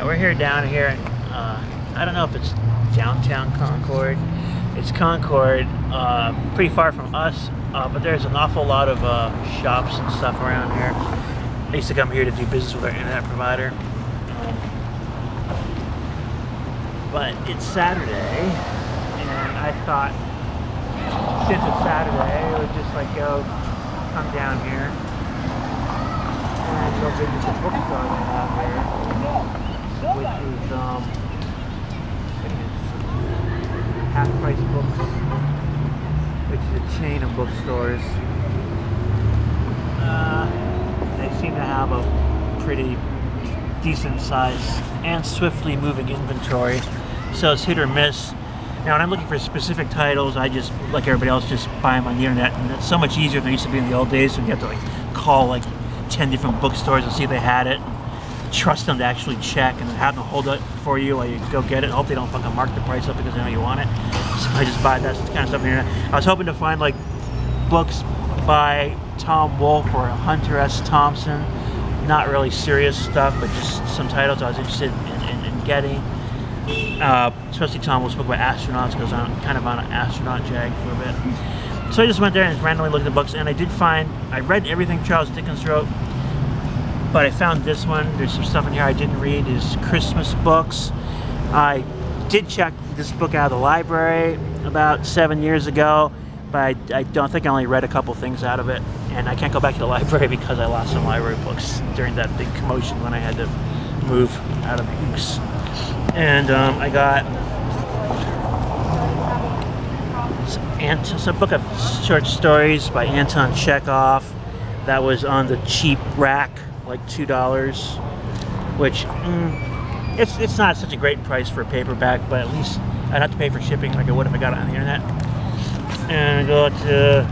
Yeah, we're here down here. I don't know if it's downtown Concord. It's Concord, pretty far from us, but there's an awful lot of shops and stuff around here. I used to come here to do business with our internet provider. But it's Saturday, and I thought since it's Saturday, I would just like come down here and go visit the bookstore they have here, which is Halfprice Books, which is a chain of bookstores. They seem to have a pretty decent size and swiftly moving inventory, so it's hit or miss. Now when I'm looking for specific titles, I just, like everybody else, just buy them on the internet, and it's so much easier than it used to be in the old days when you have to like call like 10 different bookstores and see if they had it, and trust them to actually check and have them hold it for you while you go get it, and hope they don't fucking mark the price up because they know you want it. So I just buy that kind of stuff on the internet. I was hoping to find like books by Tom Wolfe or Hunter S. Thompson. Not really serious stuff, but just some titles I was interested in getting. Especially Tom Wolfe's book about astronauts, because I'm kind of on an astronaut jag for a bit. So I just went there and randomly looked at the books, and I read everything Charles Dickens wrote, but I found this one. There's some stuff in here I didn't read. Is Christmas books. I did check this book out of the library about 7 years ago, but I don't think I only read a couple things out of it. And I can't go back to the library because I lost some library books during that big commotion when I had to move out of Books. And I got some book of short stories by Anton Chekhov that was on the cheap rack, like $2, which it's not such a great price for a paperback, but at least I'd have to pay for shipping like I would if I got it on the internet. And I go to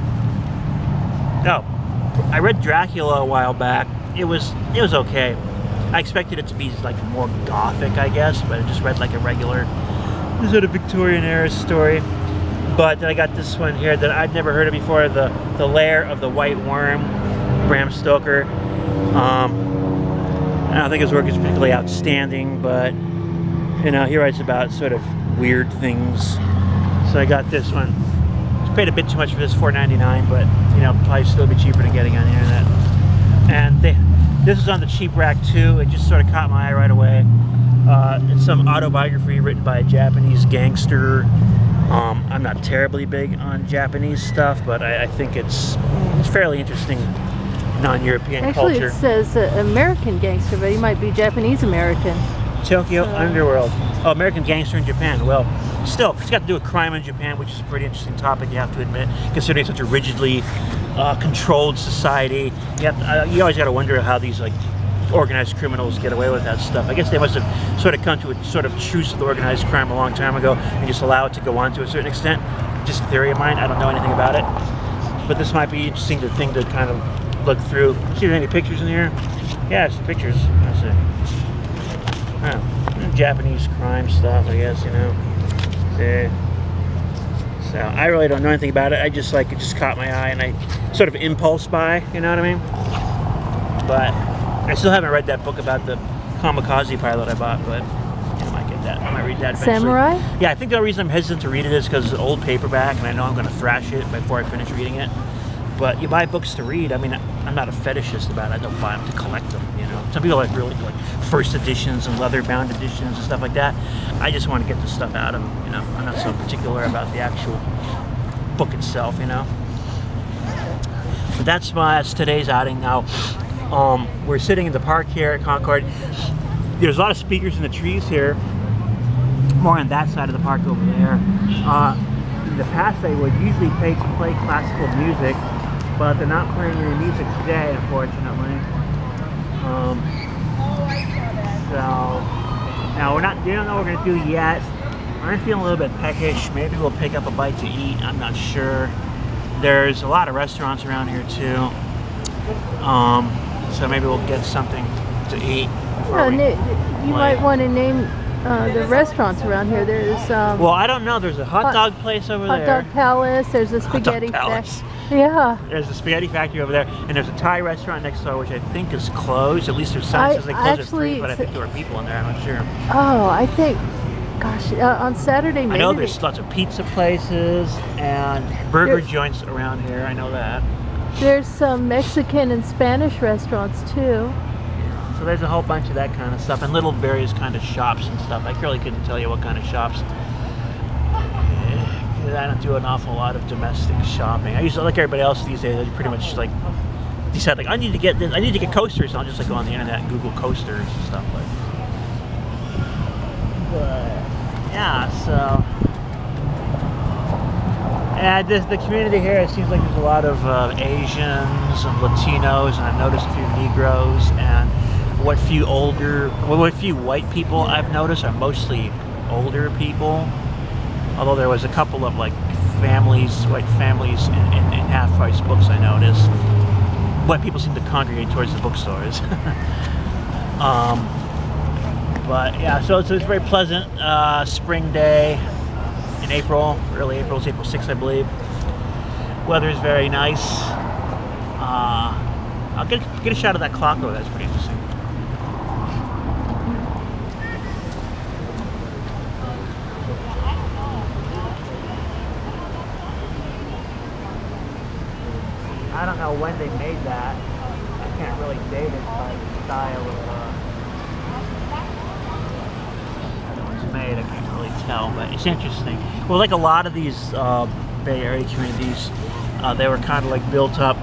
I read Dracula a while back. It was okay. I expected it to be like more gothic, I guess, but I just read like a regular sort of Victorian era story. But then I got this one here that I'd never heard of before, the Lair of the White Worm, Bram Stoker. I don't think his work is particularly outstanding, but you know, he writes about sort of weird things. So I got this one. Paid a bit too much for this, $4.99, but you know, probably still be cheaper than getting on the internet. And this is on the cheap rack too. It just sort of caught my eye right away. It's some autobiography written by a Japanese gangster. I'm not terribly big on Japanese stuff, but I think it's fairly interesting non-European culture. Actually, it says American gangster, but he might be Japanese American. Tokyo Underworld. Oh, American gangster in Japan. Well, still, it's got to do with crime in Japan, which is a pretty interesting topic, you have to admit, considering such a rigidly controlled society. You always got to wonder how these like organized criminals get away with that stuff. I guess they must have sort of come to a sort of truce with organized crime a long time ago and just allow it to go on to a certain extent. Just a theory of mine. I don't know anything about it, but this might be interesting to kind of look through. See if there are any pictures in here. Yeah, it's pictures. Let's see. Oh, Japanese crime stuff, I guess, you know. So I really don't know anything about it. I just like it just caught my eye, and I sort of impulse buy, you know what I mean? But I still haven't read that book about the kamikaze pilot I bought, but I might get that. I might read that eventually. Samurai? Yeah, I think the reason I'm hesitant to read it is because it's an old paperback, and I know I'm going to thrash it before I finish reading it. But you buy books to read. I mean, I'm not a fetishist about it. I don't buy them to collect them, you know. Some people like really like first editions and leather-bound editions and stuff like that. I just want to get the stuff out of them, you know. I'm not so particular about the actual book itself, you know. But that's today's outing. Now, we're sitting in the park here at Concord. There's a lot of speakers in the trees here. More on that side of the park over there. In the past, they would usually play classical music, but they're not playing any music today, unfortunately. So now we don't know what we're gonna do yet. I'm feeling a little bit peckish. Maybe we'll pick up a bite to eat. I'm not sure. There's a lot of restaurants around here too. So maybe we'll get something to eat. You might want to name the restaurants around here. There's well, I don't know. There's a hot dog place over there. Hot Dog Palace. There's a Spaghetti Palace. Yeah. There's a spaghetti factory over there, and there's a Thai restaurant next door, which I think is closed. At least their sign says they close at 3, but I think there were people in there. I'm not sure. Oh, I think, gosh, on Saturday maybe. I know there's lots of pizza places and burger joints around here. I know that. There's some Mexican and Spanish restaurants too. So there's a whole bunch of that kind of stuff, and little various kind of shops and stuff. I really couldn't tell you what kind of shops. I don't do an awful lot of domestic shopping. I usually, like everybody else these days, I pretty much like decide like I need to get this, I need to get coasters. And I'll just like go on the internet and Google coasters and stuff like. But yeah, so and the community here, it seems like there's a lot of Asians and Latinos, and I've noticed a few Negroes, and what few white people I've noticed are mostly older people. Although there was a couple of like white families in Halfprice Books I noticed. White people seem to congregate towards the bookstores. But yeah, so it's very pleasant spring day in April, early April. It's April 6th, I believe. Weather is very nice. I'll get a shot of that clock though. That's pretty interesting. I don't know when they made that. I can't really date it by the style of how it was made. I can't really tell, but it's interesting. Well, like a lot of these Bay Area communities, they were kind of like built up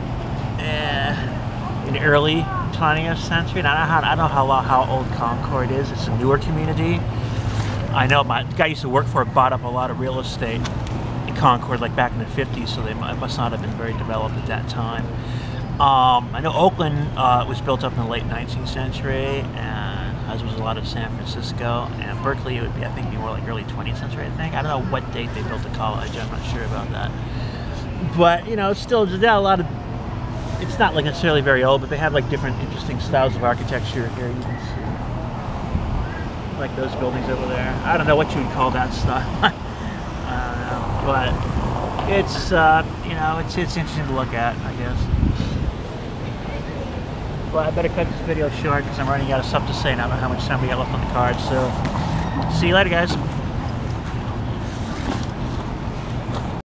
in the early 20th century. And I don't know how old Concord is. It's a newer community. I know the guy I used to work for bought up a lot of real estate Concord like back in the 50s, so they must not have been very developed at that time. I know Oakland was built up in the late 19th century, and as was a lot of San Francisco, and Berkeley it would be, I think, more like early 20th century, I think. I don't know what date they built the college, I'm not sure about that. But, you know, still, there's a lot of, it's not like necessarily very old, but they have like different interesting styles of architecture here, you can see. Like those buildings over there. I don't know what you would call that style. But it's you know, it's interesting to look at, I guess. But I better cut this video short because I'm running out of stuff to say, and I don't know how much time we got left on the card. So see you later, guys.